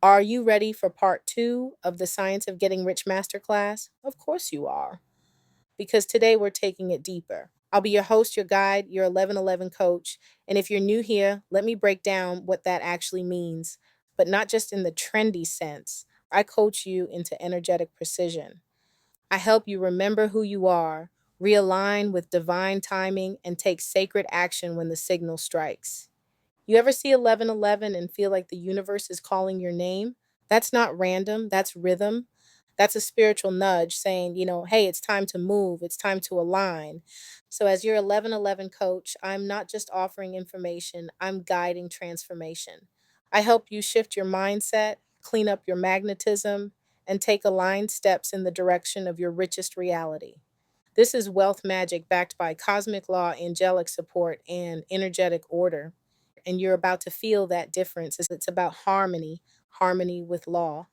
Are you ready for part two of the Science of Getting Rich Masterclass? Of course you are, because today we're taking it deeper. I'll be your host, your guide, your 1111 coach. And if you're new here, let me break down what that actually means, but not just in the trendy sense. I coach you into energetic precision. I help you remember who you are, realign with divine timing, and take sacred action when the signal strikes. You ever see 1111 and feel like the universe is calling your name? That's not random, that's rhythm. That's a spiritual nudge saying, hey, it's time to move, it's time to align. So, as your 1111 coach, I'm not just offering information, I'm guiding transformation. I help you shift your mindset, clean up your magnetism, and take aligned steps in the direction of your richest reality. This is wealth magic backed by cosmic law, angelic support, and energetic order. And you're about to feel that difference. It's about harmony, harmony with law.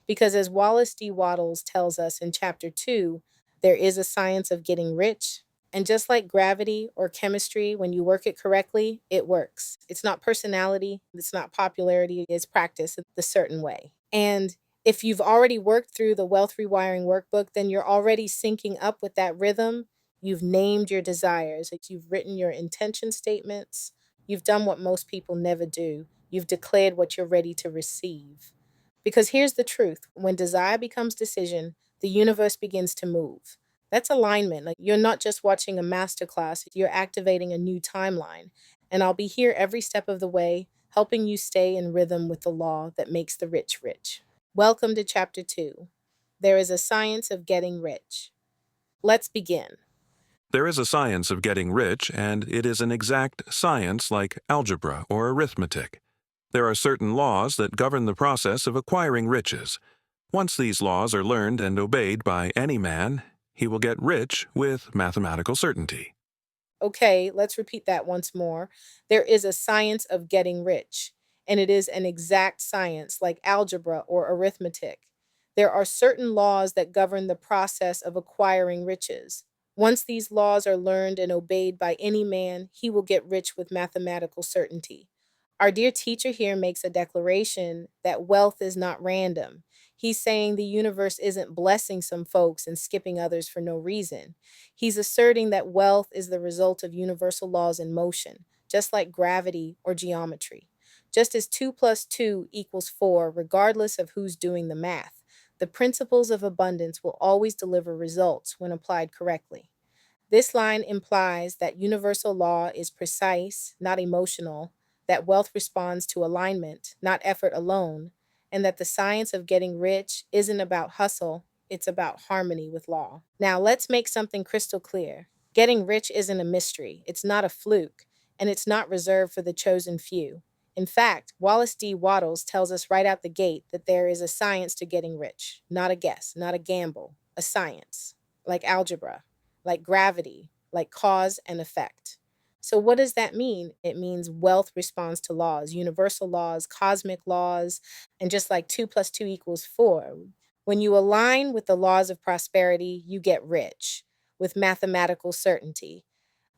Because as Wallace D. Wattles tells us in chapter 2, there is a science of getting rich. And just like gravity or chemistry, when you work it correctly, it works. It's not personality, it's not popularity, it's practice the certain way. And if you've already worked through the Wealth Rewiring Workbook, then you're already syncing up with that rhythm. You've named your desires, you've written your intention statements, you've done what most people never do. You've declared what you're ready to receive. Because here's the truth, when desire becomes decision, the universe begins to move. That's alignment. Like, you're not just watching a masterclass, you're activating a new timeline. And I'll be here every step of the way, helping you stay in rhythm with the law that makes the rich rich. Welcome to chapter 2. There is a science of getting rich. Let's begin. There is a science of getting rich, and it is an exact science like algebra or arithmetic. There are certain laws that govern the process of acquiring riches. Once these laws are learned and obeyed by any man, he will get rich with mathematical certainty. Okay, let's repeat that once more. There is a science of getting rich, and it is an exact science like algebra or arithmetic. There are certain laws that govern the process of acquiring riches. Once these laws are learned and obeyed by any man, he will get rich with mathematical certainty. Our dear teacher here makes a declaration that wealth is not random. He's saying the universe isn't blessing some folks and skipping others for no reason. He's asserting that wealth is the result of universal laws in motion, just like gravity or geometry. Just as 2 plus 2 equals 4, regardless of who's doing the math, the principles of abundance will always deliver results when applied correctly. This line implies that universal law is precise, not emotional, that wealth responds to alignment, not effort alone, and that the science of getting rich isn't about hustle, it's about harmony with law. Now, let's make something crystal clear. Getting rich isn't a mystery, it's not a fluke, and it's not reserved for the chosen few. In fact, Wallace D. Wattles tells us right out the gate that there is a science to getting rich, not a guess, not a gamble, a science, like algebra, like gravity, like cause and effect. So, what does that mean? It means wealth responds to laws, universal laws, cosmic laws, and just like 2 plus 2 equals 4. When you align with the laws of prosperity, you get rich with mathematical certainty.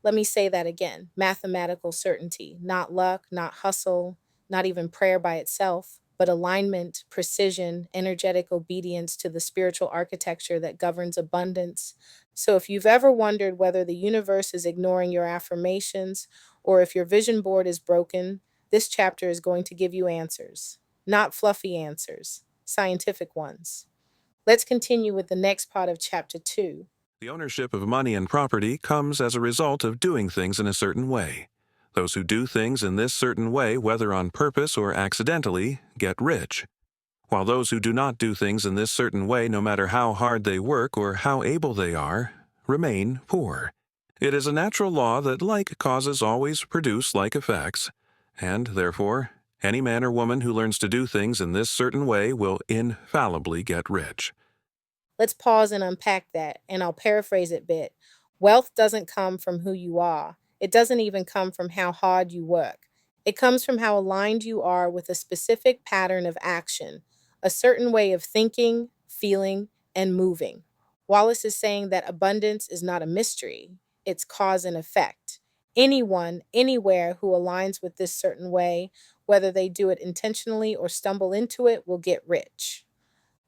Let me say that again, mathematical certainty, not luck, not hustle, not even prayer by itself, but alignment, precision, energetic obedience to the spiritual architecture that governs abundance. So, if you've ever wondered whether the universe is ignoring your affirmations or if your vision board is broken, this chapter is going to give you answers, not fluffy answers, scientific ones. Let's continue with the next part of chapter 2. The ownership of money and property comes as a result of doing things in a certain way. Those who do things in this certain way, whether on purpose or accidentally, get rich, while those who do not do things in this certain way, no matter how hard they work or how able they are, remain poor. It is a natural law that like causes always produce like effects, and, therefore, any man or woman who learns to do things in this certain way will infallibly get rich. Let's pause and unpack that, and I'll paraphrase it a bit. Wealth doesn't come from who you are. It doesn't even come from how hard you work. It comes from how aligned you are with a specific pattern of action, a certain way of thinking, feeling, and moving. Wallace is saying that abundance is not a mystery, it's cause and effect. Anyone, anywhere who aligns with this certain way whether they do it intentionally or stumble into it, will get rich.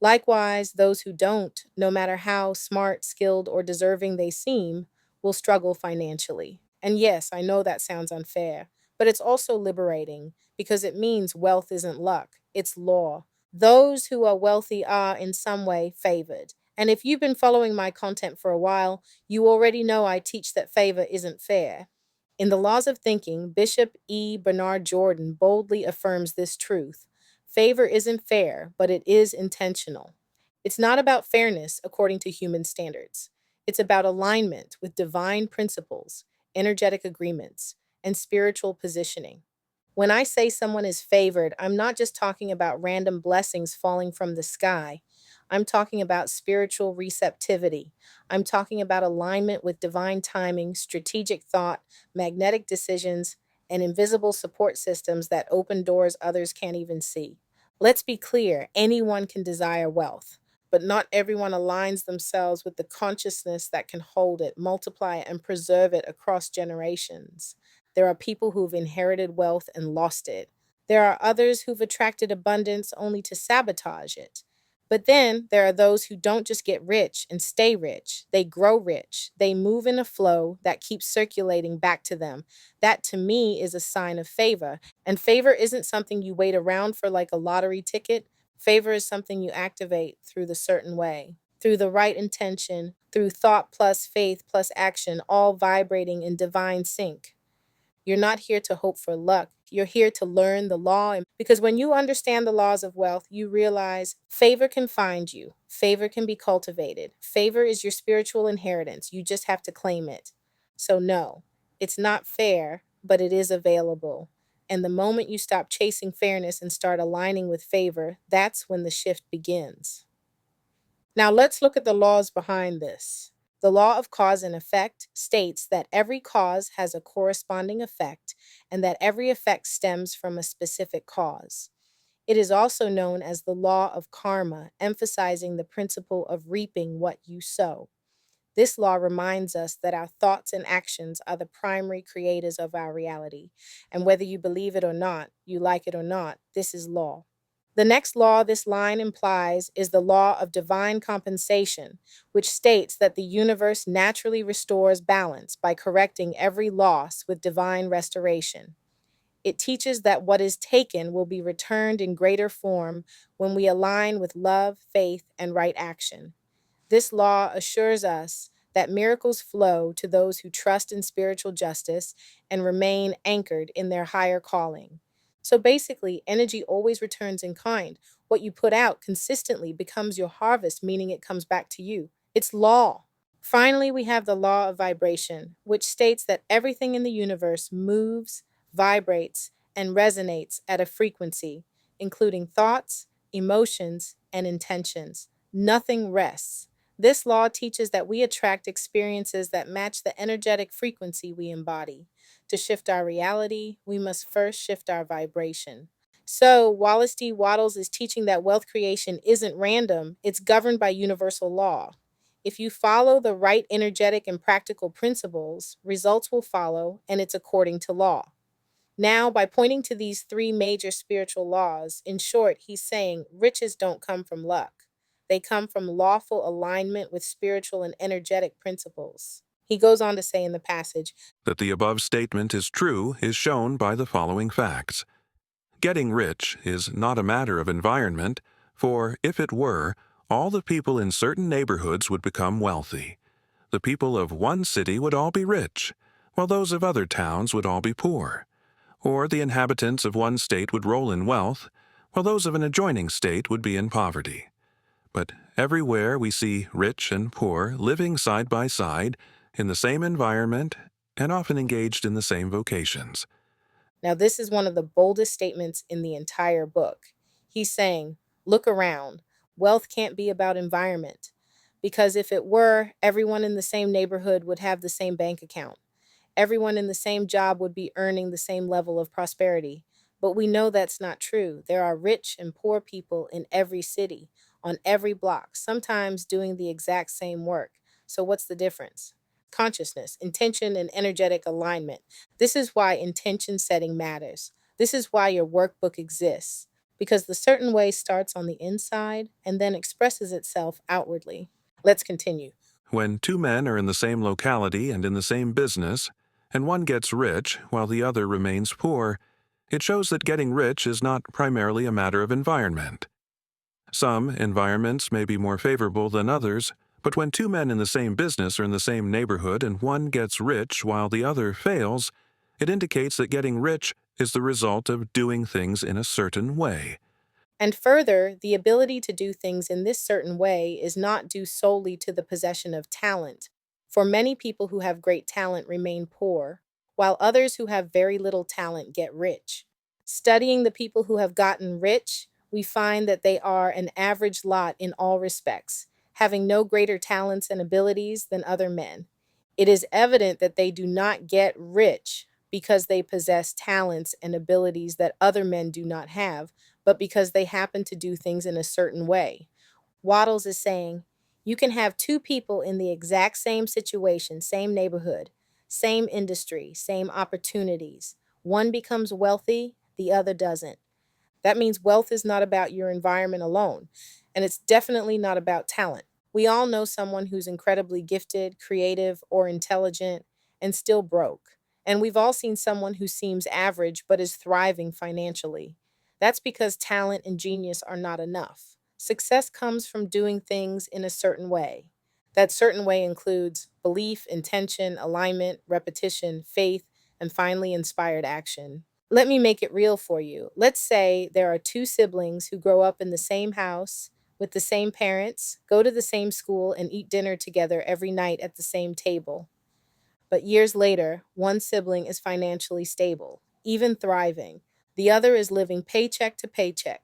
Likewise, those who don't, no matter how smart, skilled, or deserving they seem, will struggle financially. And yes, I know that sounds unfair, but it's also liberating because it means wealth isn't luck, it's law. Those who are wealthy are, in some way, favored. And if you've been following my content for a while, you already know I teach that favor isn't fair. In The Laws of Thinking, Bishop E. Bernard Jordan boldly affirms this truth. Favor isn't fair, but it is intentional. It's not about fairness according to human standards. It's about alignment with divine principles, energetic agreements, and spiritual positioning. When I say someone is favored, I'm not just talking about random blessings falling from the sky. I'm talking about spiritual receptivity. I'm talking about alignment with divine timing, strategic thought, magnetic decisions, and invisible support systems that open doors others can't even see. Let's be clear, anyone can desire wealth, but not everyone aligns themselves with the consciousness that can hold it, multiply it, and preserve it across generations. There are people who've inherited wealth and lost it. There are others who've attracted abundance only to sabotage it. But then there are those who don't just get rich and stay rich, they grow rich. They move in a flow that keeps circulating back to them. That to me is a sign of favor. And favor isn't something you wait around for like a lottery ticket. Favor is something you activate through the certain way, through the right intention, through thought plus faith plus action, all vibrating in divine sync. You're not here to hope for luck. You're here to learn the law. And because when you understand the laws of wealth, you realize favor can find you, favor can be cultivated. Favor is your spiritual inheritance. You just have to claim it. So, no, it's not fair, but it is available. And the moment you stop chasing fairness and start aligning with favor, that's when the shift begins. Now let's look at the laws behind this. The law of cause and effect states that every cause has a corresponding effect and that every effect stems from a specific cause. It is also known as the law of karma, emphasizing the principle of reaping what you sow. This law reminds us that our thoughts and actions are the primary creators of our reality. And whether you believe it or not, you like it or not, this is law. The next law this line implies is the law of divine compensation, which states that the universe naturally restores balance by correcting every loss with divine restoration. It teaches that what is taken will be returned in greater form when we align with love, faith, and right action. This law assures us that miracles flow to those who trust in spiritual justice and remain anchored in their higher calling. So basically, energy always returns in kind. What you put out consistently becomes your harvest, meaning it comes back to you. It's law. Finally, we have the law of vibration, which states that everything in the universe moves, vibrates, and resonates at a frequency, including thoughts, emotions, and intentions. Nothing rests. This law teaches that we attract experiences that match the energetic frequency we embody. To shift our reality, we must first shift our vibration. So, Wallace D. Waddles is teaching that wealth creation isn't random, it's governed by universal law. If you follow the right energetic and practical principles, results will follow, and it's according to law. Now, by pointing to these three major spiritual laws, in short, he's saying riches don't come from luck. They come from lawful alignment with spiritual and energetic principles. He goes on to say in the passage, That the above statement is true is shown by the following facts. Getting rich is not a matter of environment, for if it were, all the people in certain neighborhoods would become wealthy. The people of one city would all be rich, while those of other towns would all be poor. Or the inhabitants of one state would roll in wealth, while those of an adjoining state would be in poverty. But everywhere we see rich and poor living side by side, in the same environment, and often engaged in the same vocations. now this is one of the boldest statements in the entire book. He's saying, look around. Wealth can't be about environment. Because if it were, everyone in the same neighborhood would have the same bank account. Everyone in the same job would be earning the same level of prosperity. But we know that's not true. There are rich and poor people in every city, on every block, sometimes doing the exact same work. So what's the difference? Consciousness, intention, and energetic alignment. This is why intention setting matters. This is why your workbook exists, because the certain way starts on the inside and then expresses itself outwardly. Let's continue. When two men are in the same locality and in the same business, and one gets rich while the other remains poor, it shows that getting rich is not primarily a matter of environment. Some environments may be more favorable than others, but when two men in the same business are in the same neighborhood and one gets rich while the other fails, it indicates that getting rich is the result of doing things in a certain way. And further, the ability to do things in this certain way is not due solely to the possession of talent, for many people who have great talent remain poor, while others who have very little talent get rich. Studying the people who have gotten rich, we find that they are an average lot in all respects, having no greater talents and abilities than other men. It is evident that they do not get rich because they possess talents and abilities that other men do not have, but because they happen to do things in a certain way. Waddles is saying, you can have two people in the exact same situation, same neighborhood, same industry, same opportunities. One becomes wealthy, the other doesn't. That means wealth is not about your environment alone, and it's definitely not about talent. We all know someone who's incredibly gifted, creative, or intelligent and still broke. And we've all seen someone who seems average but is thriving financially. That's because talent and genius are not enough. Success comes from doing things in a certain way. That certain way includes belief, intention, alignment, repetition, faith, and finally inspired action. Let me make it real for you. Let's say there are two siblings who grow up in the same house with the same parents, go to the same school, and eat dinner together every night at the same table. But years later, one sibling is financially stable, even thriving. The other is living paycheck to paycheck.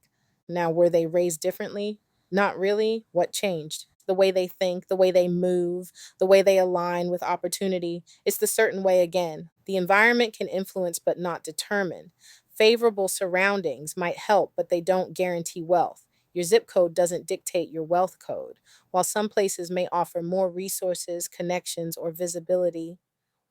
Now, were they raised differently? Not really. What changed? The way they think, the way they move, the way they align with opportunity. It's the certain way again. The environment can influence but not determine. Favorable surroundings might help, but they don't guarantee wealth. Your zip code doesn't dictate your wealth code. While some places may offer more resources, connections, or visibility,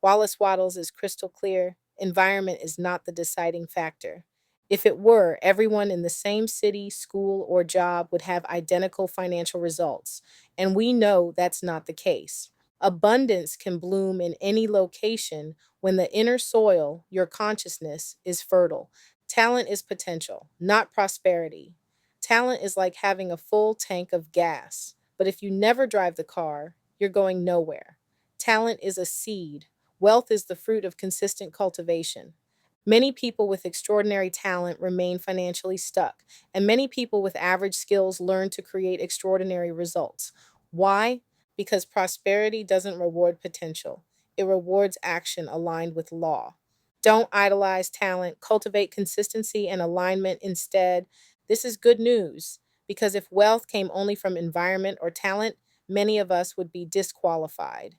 Wallace Waddles is crystal clear: environment is not the deciding factor. If it were, everyone in the same city, school, or job would have identical financial results. And we know that's not the case. Abundance can bloom in any location when the inner soil, your consciousness, is fertile. Talent is potential, not prosperity. Talent is like having a full tank of gas, but if you never drive the car, you're going nowhere. Talent is a seed. Wealth is the fruit of consistent cultivation. Many people with extraordinary talent remain financially stuck, and many people with average skills learn to create extraordinary results. Why? Because prosperity doesn't reward potential, it rewards action aligned with law. Don't idolize talent, cultivate consistency and alignment instead. This is good news, because if wealth came only from environment or talent, many of us would be disqualified.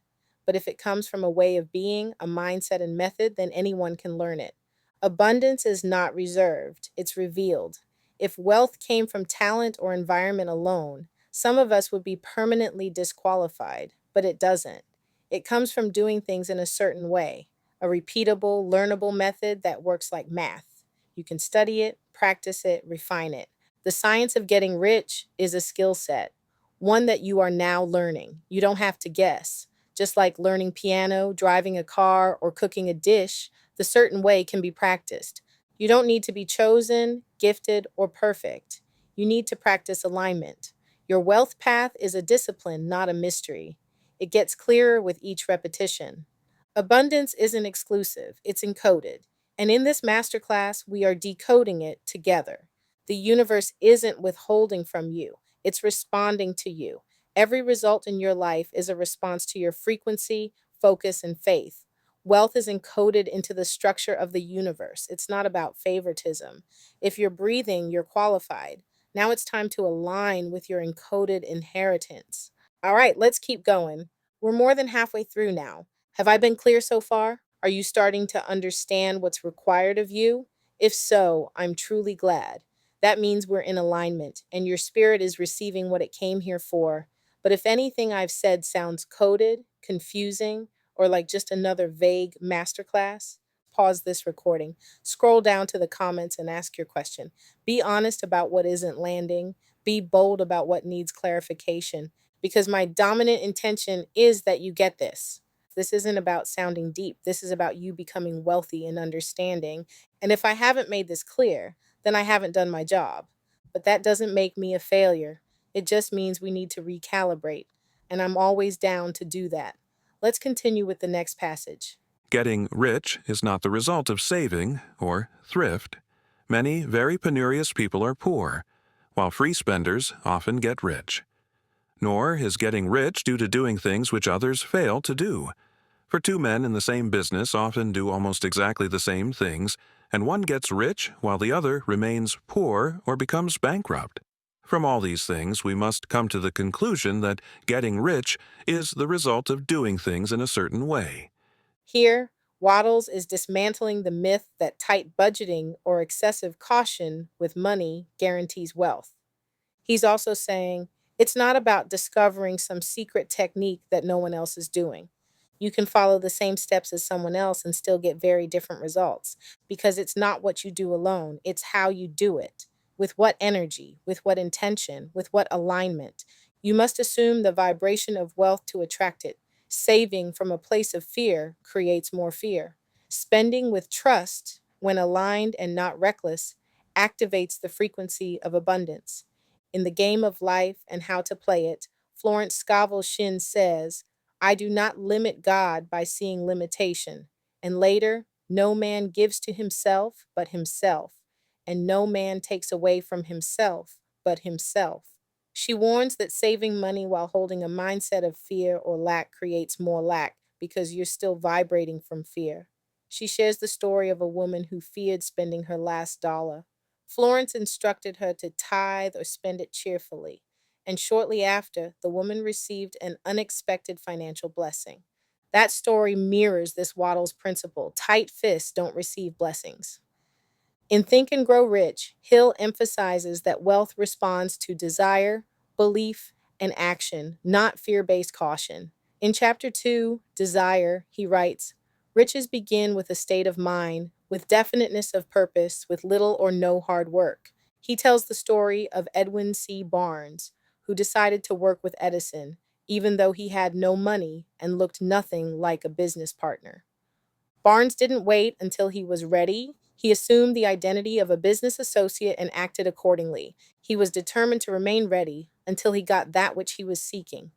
But if it comes from a way of being, a mindset, and method, then anyone can learn it. Abundance is not reserved, it's revealed. If wealth came from talent or environment alone, some of us would be permanently disqualified, but it doesn't. It comes from doing things in a certain way, a repeatable, learnable method that works like math. You can study it, practice it, refine it. The science of getting rich is a skill set, one that you are now learning. You don't have to guess. Just like learning piano, driving a car, or cooking a dish, the certain way can be practiced. You don't need to be chosen, gifted, or perfect. You need to practice alignment. Your wealth path is a discipline, not a mystery. It gets clearer with each repetition. Abundance isn't exclusive, it's encoded. And in this masterclass, we are decoding it together. The universe isn't withholding from you, it's responding to you. Every result in your life is a response to your frequency, focus, and faith. Wealth is encoded into the structure of the universe. It's not about favoritism. If you're breathing, you're qualified. Now it's time to align with your encoded inheritance. All right, let's keep going. We're more than halfway through now. Have I been clear so far? Are you starting to understand what's required of you? If so, I'm truly glad. That means we're in alignment and your spirit is receiving what it came here for. But if anything I've said sounds coded, confusing, or like just another vague masterclass, pause this recording, scroll down to the comments and ask your question. Be honest about what isn't landing. Be bold about what needs clarification, because my dominant intention is that you get this. This isn't about sounding deep. This is about you becoming wealthy and understanding. And if I haven't made this clear, then I haven't done my job. But that doesn't make me a failure. It just means we need to recalibrate. And I'm always down to do that. Let's continue with the next passage. Getting rich is not the result of saving or thrift. Many very penurious people are poor, while free spenders often get rich. Nor is getting rich due to doing things which others fail to do. For two men in the same business often do almost exactly the same things, and one gets rich while the other remains poor or becomes bankrupt. From all these things, we must come to the conclusion that getting rich is the result of doing things in a certain way. Here, Waddles is dismantling the myth that tight budgeting or excessive caution with money guarantees wealth. He's also saying it's not about discovering some secret technique that no one else is doing. You can follow the same steps as someone else and still get very different results, because it's not what you do alone, it's how you do it. With what energy, with what intention, with what alignment. You must assume the vibration of wealth to attract it. Saving from a place of fear creates more fear. Spending with trust, when aligned and not reckless, activates the frequency of abundance. In The Game of Life and How to Play It, Florence Scovel Shinn says, I do not limit God by seeing limitation. And later, no man gives to himself but himself, and no man takes away from himself but himself. She warns that saving money while holding a mindset of fear or lack creates more lack, because you're still vibrating from fear. She shares the story of a woman who feared spending her last dollar. Florence instructed her to tithe or spend it cheerfully, and shortly after, the woman received an unexpected financial blessing. That story mirrors this Waddles principle: tight fists don't receive blessings. In Think and Grow Rich, Hill emphasizes that wealth responds to desire, belief, and action, not fear based caution. In Chapter 2, Desire, he writes, riches begin with a state of mind, with definiteness of purpose, with little or no hard work. He tells the story of Edwin C. Barnes, who decided to work with Edison, even though he had no money and looked nothing like a business partner. Barnes didn't wait until he was ready. He assumed the identity of a business associate and acted accordingly. He was determined to remain ready until he got that which he was seeking.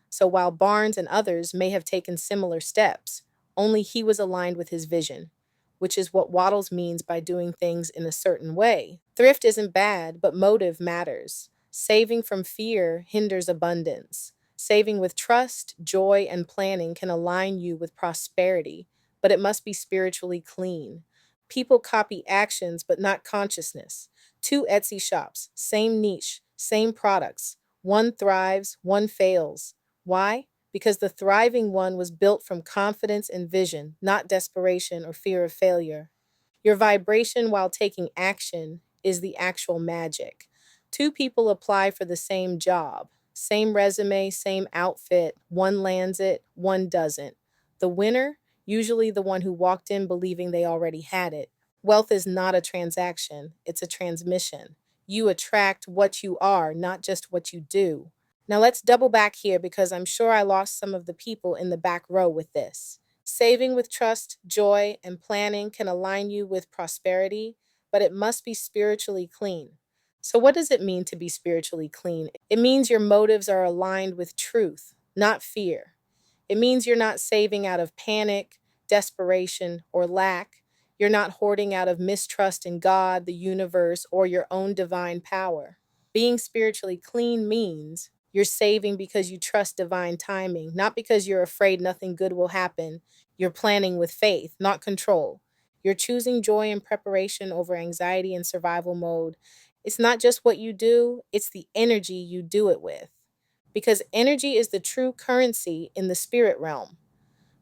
So while Barnes and others may have taken similar steps, only he was aligned with his vision, which is what Waddles means by doing things in a certain way. Thrift isn't bad, but motive matters. Saving from fear hinders abundance. Saving with trust, joy, and planning can align you with prosperity, but it must be spiritually clean. People copy actions, but not consciousness. Two Etsy shops, same niche, same products. One thrives, one fails. Why? Because the thriving one was built from confidence and vision, not desperation or fear of failure. Your vibration while taking action is the actual magic. Two people apply for the same job, same resume, same outfit. One lands it, one doesn't. The winner, usually the one who walked in believing they already had it. Wealth is not a transaction, it's a transmission. You attract what you are, not just what you do. Now let's double back here, because I'm sure I lost some of the people in the back row with this. Saving with trust, joy, and planning can align you with prosperity, but it must be spiritually clean. So, what does it mean to be spiritually clean? It means your motives are aligned with truth, not fear. It means you're not saving out of panic, desperation, or lack. You're not hoarding out of mistrust in God, the universe, or your own divine power. Being spiritually clean means you're saving because you trust divine timing, not because you're afraid nothing good will happen. You're planning with faith, not control. You're choosing joy and preparation over anxiety and survival mode. It's not just what you do, it's the energy you do it with, because energy is the true currency in the spirit realm.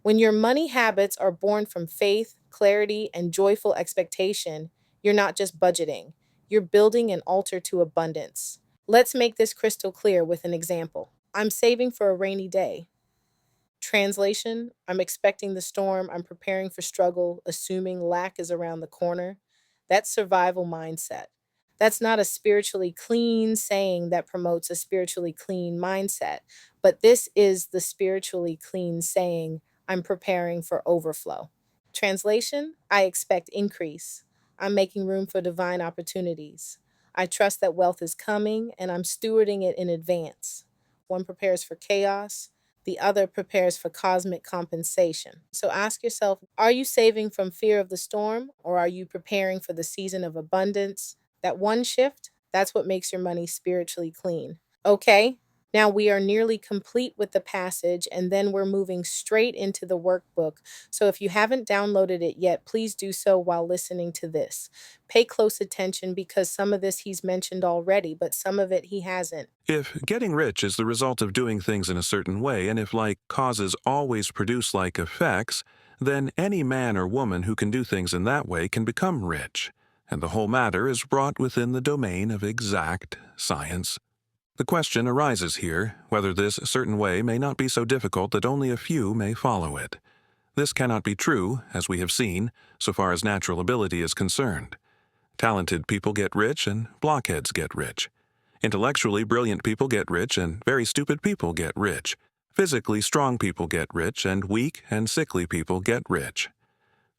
When your money habits are born from faith, clarity, and joyful expectation, you're not just budgeting, you're building an altar to abundance. Let's make this crystal clear with an example. I'm saving for a rainy day. Translation: I'm expecting the storm, I'm preparing for struggle, assuming lack is around the corner. That's survival mindset. That's not a spiritually clean saying that promotes a spiritually clean mindset, but this is the spiritually clean saying: I'm preparing for overflow. Translation: I expect increase. I'm making room for divine opportunities. I trust that wealth is coming and I'm stewarding it in advance. One prepares for chaos, the other prepares for cosmic compensation. So ask yourself, are you saving from fear of the storm, or are you preparing for the season of abundance? That one shift, that's what makes your money spiritually clean. Okay, now we are nearly complete with the passage, and then we're moving straight into the workbook. So if you haven't downloaded it yet, please do so while listening to this. Pay close attention because some of this he's mentioned already, but some of it he hasn't. If getting rich is the result of doing things in a certain way, and if like causes always produce like effects, then any man or woman who can do things in that way can become rich, and the whole matter is brought within the domain of exact science. The question arises here whether this certain way may not be so difficult that only a few may follow it. This cannot be true, as we have seen, so far as natural ability is concerned. Talented people get rich and blockheads get rich. Intellectually brilliant people get rich and very stupid people get rich. Physically strong people get rich and weak and sickly people get rich.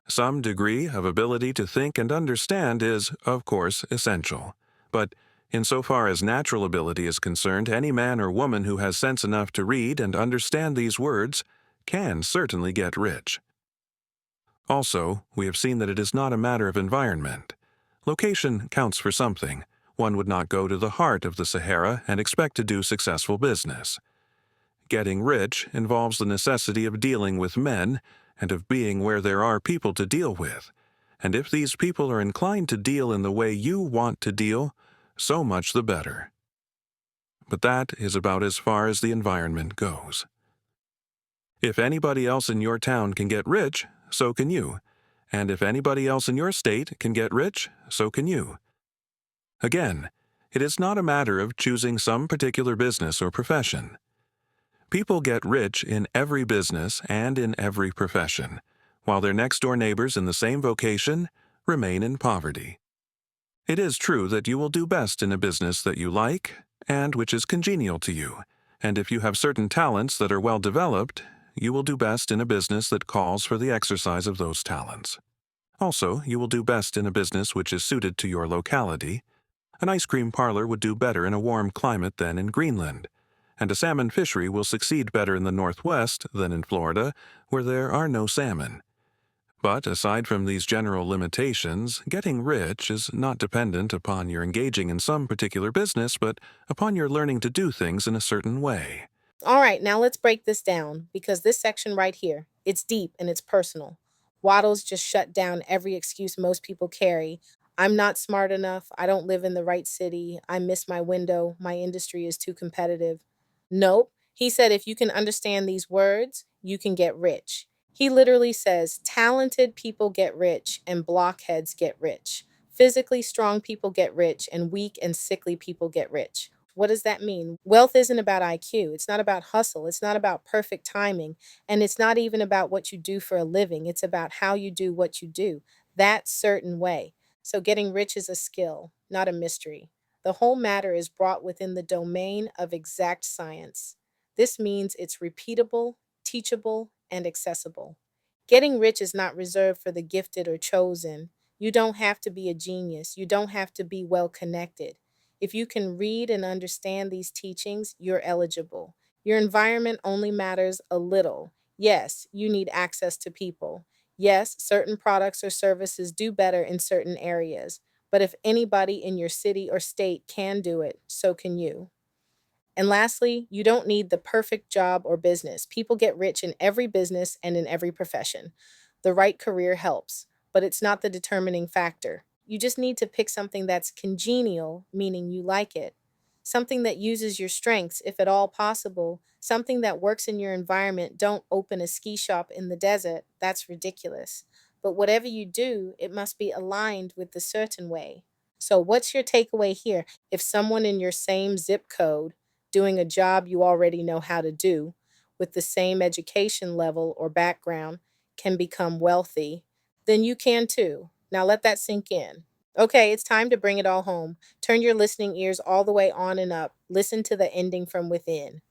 Some degree of ability to think and understand is, of course, essential. But insofar as natural ability is concerned, any man or woman who has sense enough to read and understand these words can certainly get rich. Also, we have seen that it is not a matter of environment. Location counts for something. One would not go to the heart of the Sahara and expect to do successful business. Getting rich involves the necessity of dealing with men and of being where there are people to deal with. And if these people are inclined to deal in the way you want to deal, so much the better. But that is about as far as the environment goes. If anybody else in your town can get rich, so can you. And if anybody else in your state can get rich, so can you. Again, it is not a matter of choosing some particular business or profession. People get rich in every business and in every profession, while their next-door neighbors in the same vocation remain in poverty. It is true that you will do best in a business that you like and which is congenial to you, and if you have certain talents that are well developed, you will do best in a business that calls for the exercise of those talents. Also, you will do best in a business which is suited to your locality. An ice cream parlor would do better in a warm climate than in Greenland, and a salmon fishery will succeed better in the Northwest than in Florida, where there are no salmon. But aside from these general limitations, getting rich is not dependent upon your engaging in some particular business, but upon your learning to do things in a certain way. All right, now let's break this down because this section right here, it's deep and it's personal. Waddles just shut down every excuse most people carry. I'm not smart enough. I don't live in the right city. I miss my window. My industry is too competitive. Nope. He said if you can understand these words, you can get rich. He literally says talented people get rich and blockheads get rich. Physically strong people get rich and weak and sickly people get rich. What does that mean? Wealth isn't about IQ. It's not about hustle. It's not about perfect timing. And it's not even about what you do for a living. It's about how you do what you do, that certain way. So getting rich is a skill, not a mystery. The whole matter is brought within the domain of exact science. This means it's repeatable, teachable, and accessible. Getting rich is not reserved for the gifted or chosen. You don't have to be a genius. You don't have to be well connected. If you can read and understand these teachings, you're eligible. Your environment only matters a little. Yes, you need access to people. Yes, certain products or services do better in certain areas. But if anybody in your city or state can do it, so can you. And lastly, you don't need the perfect job or business. People get rich in every business and in every profession. The right career helps, but it's not the determining factor. You just need to pick something that's congenial, meaning you like it. Something that uses your strengths, if at all possible. Something that works in your environment. Don't open a ski shop in the desert. That's ridiculous. But whatever you do, it must be aligned with the certain way. So, what's your takeaway here? If someone in your same zip code doing a job you already know how to do, with the same education level or background can become wealthy, then you can too. Now let that sink in. Okay, it's time to bring it all home. Turn your listening ears all the way on and up. Listen to the ending from within.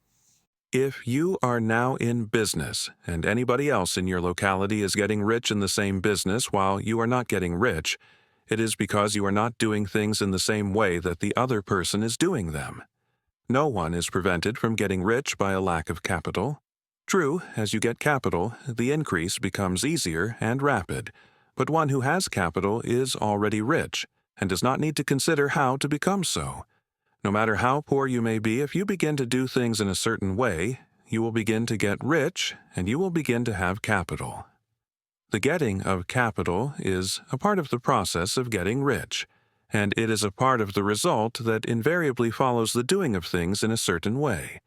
If you are now in business and anybody else in your locality is getting rich in the same business while you are not getting rich, it is because you are not doing things in the same way that the other person is doing them. No one is prevented from getting rich by a lack of capital. True, as you get capital, the increase becomes easier and rapid, but one who has capital is already rich and does not need to consider how to become so. No matter how poor you may be, if you begin to do things in a certain way, you will begin to get rich and you will begin to have capital. The getting of capital is a part of the process of getting rich, and it is a part of the result that invariably follows the doing of things in a certain way.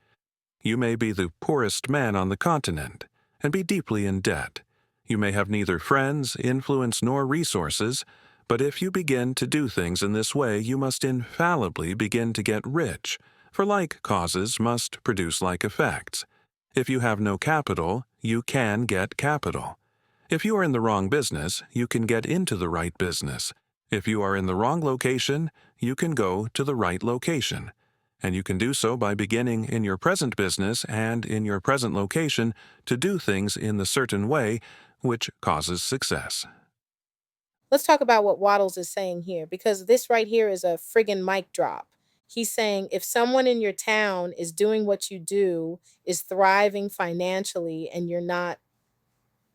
You may be the poorest man on the continent and be deeply in debt. You may have neither friends, influence, nor resources, but if you begin to do things in this way, you must infallibly begin to get rich, for like causes must produce like effects. If you have no capital, you can get capital. If you are in the wrong business, you can get into the right business. If you are in the wrong location, you can go to the right location. And you can do so by beginning in your present business and in your present location to do things in the certain way which causes success. Let's talk about what Waddles is saying here, because this right here is a friggin' mic drop. He's saying if someone in your town is doing what you do, is thriving financially, and you're not,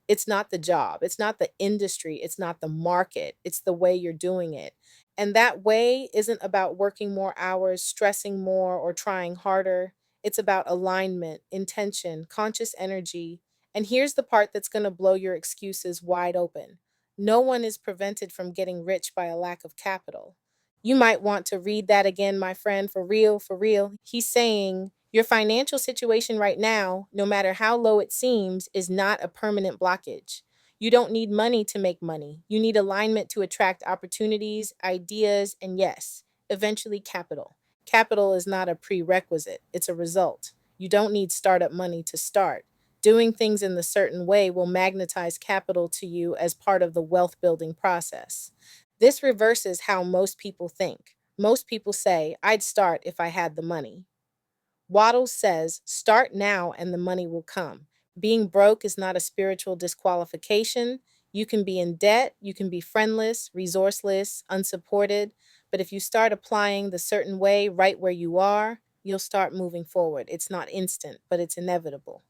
it's not the job, it's not the industry, it's not the market, it's the way you're doing it. And that way isn't about working more hours, stressing more, or trying harder. It's about alignment, intention, conscious energy. And here's the part that's going to blow your excuses wide open: no one is prevented from getting rich by a lack of capital. You might want to read that again, my friend, for real, for real. He's saying your financial situation right now, no matter how low it seems, is not a permanent blockage. You don't need money to make money. You need alignment to attract opportunities, ideas, and yes, eventually capital. Capital is not a prerequisite, it's a result. You don't need startup money to start. Doing things in the certain way will magnetize capital to you as part of the wealth building process. This reverses how most people think. Most people say, I'd start if I had the money. Waddles says, start now and the money will come. Being broke is not a spiritual disqualification. You can be in debt, you can be friendless, resourceless, unsupported, but if you start applying the certain way right where you are, you'll start moving forward. It's not instant, but it's inevitable.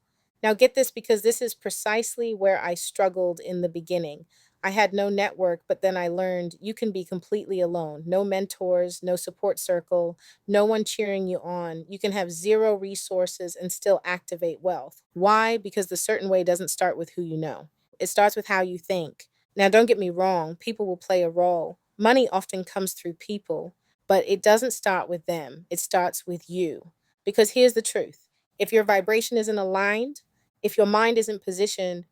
Now, get this, because this is precisely where I struggled in the beginning. I had no network, but then I learned you can be completely alone. No mentors, no support circle, no one cheering you on. You can have zero resources and still activate wealth. Why? Because the certain way doesn't start with who you know, it starts with how you think. Now, don't get me wrong, people will play a role. Money often comes through people, but it doesn't start with them, it starts with you. Because here's the truth: if your vibration isn't aligned, if your mind isn't positioned,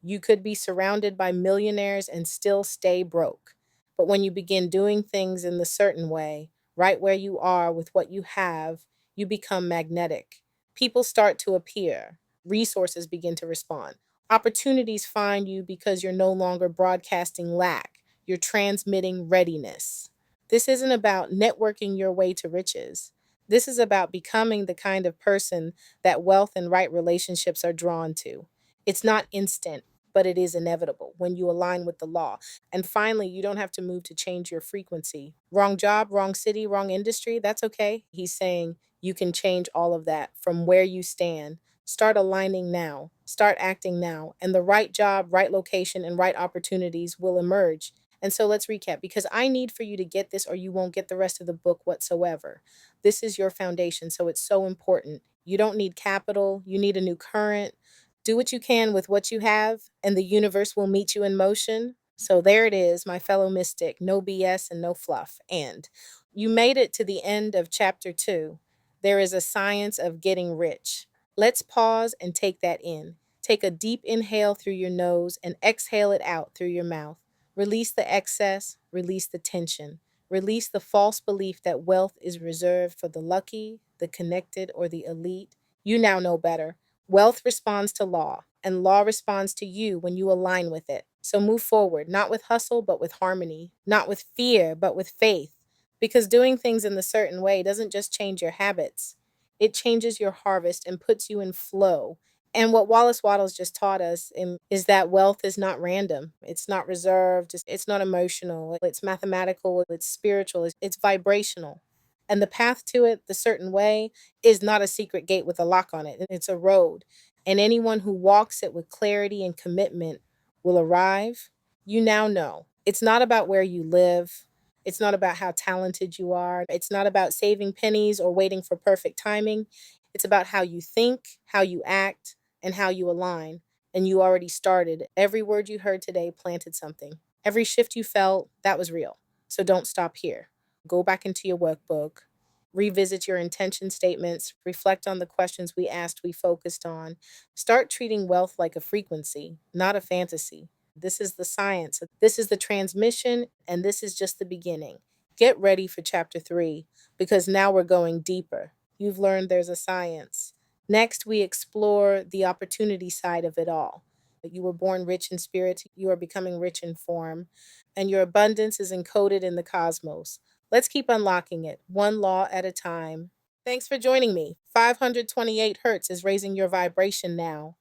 you could be surrounded by millionaires and still stay broke. But when you begin doing things in the certain way, right where you are with what you have, you become magnetic. People start to appear, resources begin to respond. Opportunities find you because you're no longer broadcasting lack, you're transmitting readiness. This isn't about networking your way to riches. This is about becoming the kind of person that wealth and right relationships are drawn to. It's not instant, but it is inevitable when you align with the law. And finally, you don't have to move to change your frequency. Wrong job, wrong city, wrong industry, that's okay. He's saying you can change all of that from where you stand. Start aligning now, start acting now, and the right job, right location, and right opportunities will emerge. And so let's recap, because I need for you to get this or you won't get the rest of the book whatsoever. This is your foundation, so it's so important. You don't need capital, you need a new current. Do what you can with what you have, and the universe will meet you in motion. So there it is, my fellow mystic. No BS and no fluff. And you made it to the end of chapter 2. There is a science of getting rich. Let's pause and take that in. Take a deep inhale through your nose and exhale it out through your mouth. Release the excess, release the tension. Release the false belief that wealth is reserved for the lucky, the connected, or the elite. You now know better. Wealth responds to law, and law responds to you when you align with it. So move forward, not with hustle, but with harmony, not with fear, but with faith. Because doing things in the certain way doesn't just change your habits, it changes your harvest and puts you in flow. And what Wallace Wattles just taught us is that wealth is not random. It's not reserved. It's not emotional. It's mathematical. It's spiritual. It's vibrational. And the path to it, the certain way, is not a secret gate with a lock on it. It's a road. And anyone who walks it with clarity and commitment will arrive. You now know. It's not about where you live. It's not about how talented you are. It's not about saving pennies or waiting for perfect timing. It's about how you think, how you act, and how you align. And you already started. Every word you heard today planted something. Every shift you felt, that was real. So don't stop here. Go back into your workbook, revisit your intention statements, reflect on the questions we focused on. Start treating wealth like a frequency, not a fantasy. This is the science, this is the transmission, and this is just the beginning. Get ready for chapter 3 because now we're going deeper. You've learned there's a science. Next, we explore the opportunity side of it all. You were born rich in spirit, you are becoming rich in form, and your abundance is encoded in the cosmos. Let's keep unlocking it, one law at a time. Thanks for joining me. 528 hertz is raising your vibration now.